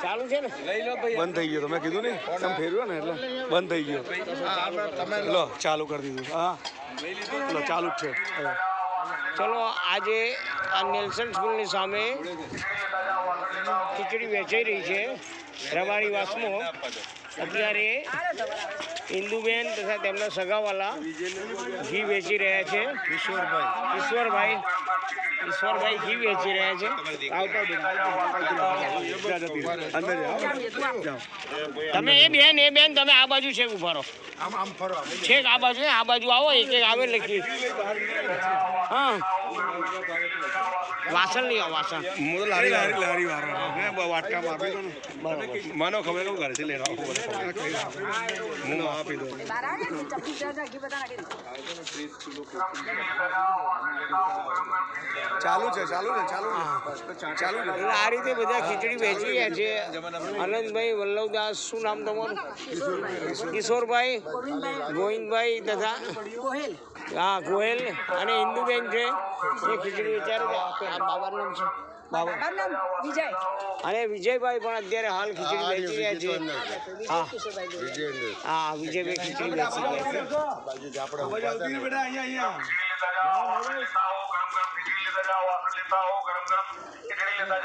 ચાલુ છે ને બંધ થઈ ગયો તો મેં કીધું ને તમે ફેરવ્યો ને એટલે બંધ થઈ ગયો લો ચાલુ કરી દીધું હા લો ચાલુ જ છે ચલો આજે આ નેલ્સન સ્કૂલની સામે ખીચડી વેચાઈ રહી છે રબારી વાસમાં અત્યારે ઇન્દુબેન તથા તેમના સગાવાલા ઘી વેચી રહ્યા છે ઈશ્વરભાઈ ઘી વેચી રહ્યા છે તમે એ બેન તમે આ બાજુ છે ઉભા રહો છેક આ બાજુ આવો એક આવે લખી હા વાસણ લઈ આવો વાસણ હું તો લારી વાળો વાટકામાં આપી દો ને બરાબર માનો ખબર કેવું કરે છે લેવા હું આપી દઉં ચાલુ છે એટલે આ રીતે બધા ખીચડી વેચી રહ્યા છે આનંદભાઈ વલ્લભદાસ શું નામ તમારું કિશોરભાઈ ગોવિંદભાઈ તથા હા ગોહેલ અને ઇન્દુબેન છે એ ખીચડી વેચારે બાબાનું નામ છે બાબા અને વિજયભાઈ પણ અત્યારે હાલ ખીચડી વેચી રહ્યા છે હા વિજયભાઈ ખીચડી વેચી રહ્યા છે